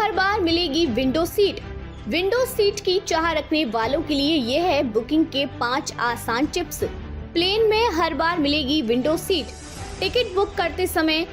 हर बार मिलेगी window seat. Window seat की चाह रखने वालों के लिए ये है बुकिंग के 5 आसान टिप्स। प्लेन में हर बार मिलेगी विंडो सीट। टिकट बुक करते समय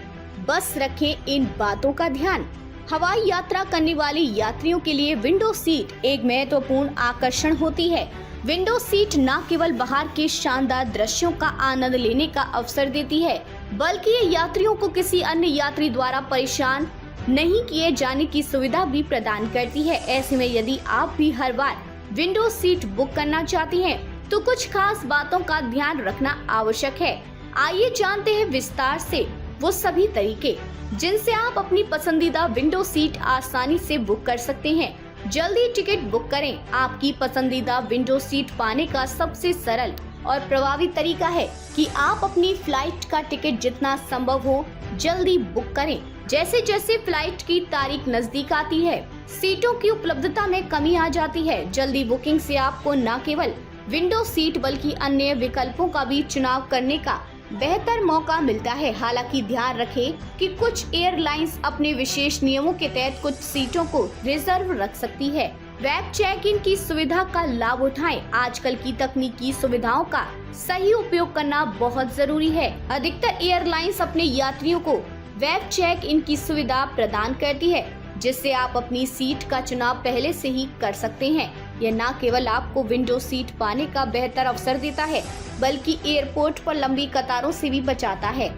बस रखें इन बातों का ध्यान। हवाई यात्रा करने वाले यात्रियों के लिए विंडो सीट एक महत्वपूर्ण आकर्षण होती है। विंडो सीट न केवल बाहर के शानदार दृश्यों का आनंद लेने का अवसर देती है, बल्कि ये यात्रियों को किसी अन्य यात्री द्वारा परेशान नहीं किए जाने की सुविधा भी प्रदान करती है। ऐसे में यदि आप भी हर बार विंडो सीट बुक करना चाहती हैं, तो कुछ खास बातों का ध्यान रखना आवश्यक है। आइए जानते हैं विस्तार से वो सभी तरीके जिनसे आप अपनी पसंदीदा विंडो सीट आसानी से बुक कर सकते हैं। जल्दी टिकट बुक करें। आपकी पसंदीदा विंडो सीट पाने का सबसे सरल और प्रभावी तरीका है कि आप अपनी फ्लाइट का टिकट जितना संभव हो जल्दी बुक करें। जैसे जैसे फ्लाइट की तारीख नजदीक आती है, सीटों की उपलब्धता में कमी आ जाती है। जल्दी बुकिंग से आपको न केवल विंडो सीट बल्कि अन्य विकल्पों का भी चुनाव करने का बेहतर मौका मिलता है। हालांकि ध्यान रखें कि कुछ एयरलाइंस अपने विशेष नियमों के तहत कुछ सीटों को रिजर्व रख सकती है। वेब चेक इन की सुविधा का लाभ उठाएं। आजकल की तकनीकी सुविधाओं का सही उपयोग करना बहुत जरूरी है। अधिकतर एयरलाइंस अपने यात्रियों को वेब चेक इन की सुविधा प्रदान करती है, जिससे आप अपनी सीट का चुनाव पहले से ही कर सकते हैं। यह न केवल आपको विंडो सीट पाने का बेहतर अवसर देता है, बल्कि एयरपोर्ट पर लंबी कतारों से भी बचाता है।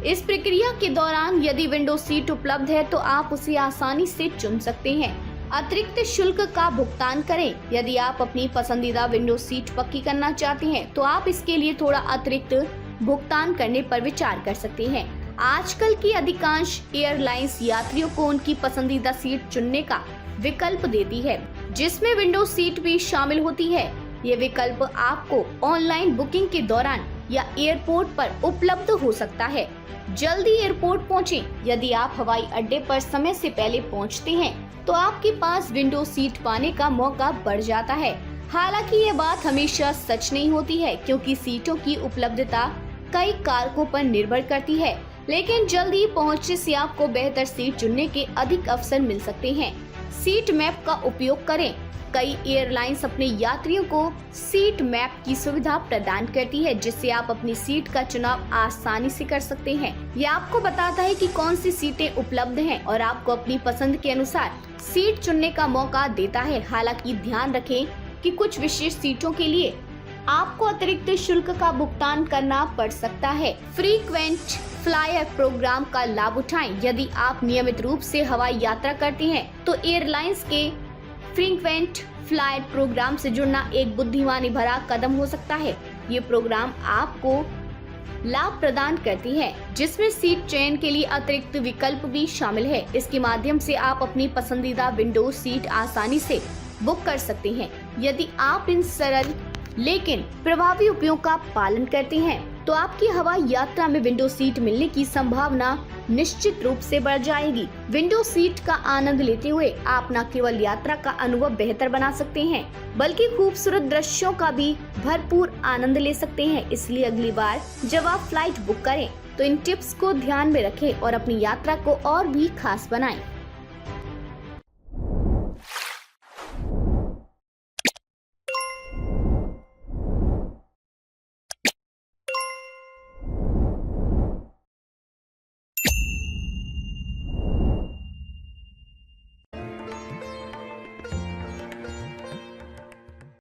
इस प्रक्रिया के दौरान यदि विंडो सीट उपलब्ध है तो आप उसे आसानी से चुन सकते हैं। अतिरिक्त शुल्क का भुगतान करें। यदि आप अपनी पसंदीदा विंडो सीट पक्की करना चाहते हैं, तो आप इसके लिए थोड़ा अतिरिक्त भुगतान करने पर विचार कर सकते हैं। आजकल की अधिकांश एयरलाइंस यात्रियों को उनकी पसंदीदा सीट चुनने का विकल्प देती है, जिसमें विंडो सीट भी शामिल होती है। ये विकल्प आपको ऑनलाइन बुकिंग के दौरान या एयरपोर्ट पर उपलब्ध हो सकता है। जल्दी एयरपोर्ट पहुंचें। यदि आप हवाई अड्डे पर समय से पहले पहुंचते हैं, तो आपके पास विंडो सीट पाने का मौका बढ़ जाता है। हालांकि ये बात हमेशा सच नहीं होती है, क्योंकि सीटों की उपलब्धता कई कारकों पर निर्भर करती है। लेकिन जल्दी पहुंचने से आपको बेहतर सीट चुनने के अधिक अवसर मिल सकते हैं। सीट मैप का उपयोग करें। कई एयरलाइंस अपने यात्रियों को सीट मैप की सुविधा प्रदान करती है, जिससे आप अपनी सीट का चुनाव आसानी से कर सकते हैं। यह आपको बताता है कि कौन सी सीटें उपलब्ध हैं और आपको अपनी पसंद के अनुसार सीट चुनने का मौका देता है। हालांकि ध्यान रखें कि कुछ विशेष सीटों के लिए आपको अतिरिक्त शुल्क का भुगतान करना पड़ सकता है। फ्रीक्वेंट फ्लायर प्रोग्राम का लाभ उठाएं। यदि आप नियमित रूप से हवाई यात्रा करते हैं, तो एयरलाइंस के फ्रीक्वेंट फ्लायर प्रोग्राम से जुड़ना एक बुद्धिमानी भरा कदम हो सकता है। ये प्रोग्राम आपको लाभ प्रदान करती है, जिसमें सीट चयन के लिए अतिरिक्त विकल्प भी शामिल है। इसके माध्यम से आप अपनी पसंदीदा विंडो सीट आसानी से बुक कर सकते हैं। यदि आप इन सरल लेकिन प्रभावी उपायों का पालन करते हैं, तो आपकी हवाई यात्रा में विंडो सीट मिलने की संभावना निश्चित रूप से बढ़ जाएगी। विंडो सीट का आनंद लेते हुए आप न केवल यात्रा का अनुभव बेहतर बना सकते हैं, बल्कि खूबसूरत दृश्यों का भी भरपूर आनंद ले सकते हैं। इसलिए अगली बार जब आप फ्लाइट बुक करें, तो इन टिप्स को ध्यान में रखें और अपनी यात्रा को और भी खास बनाएं।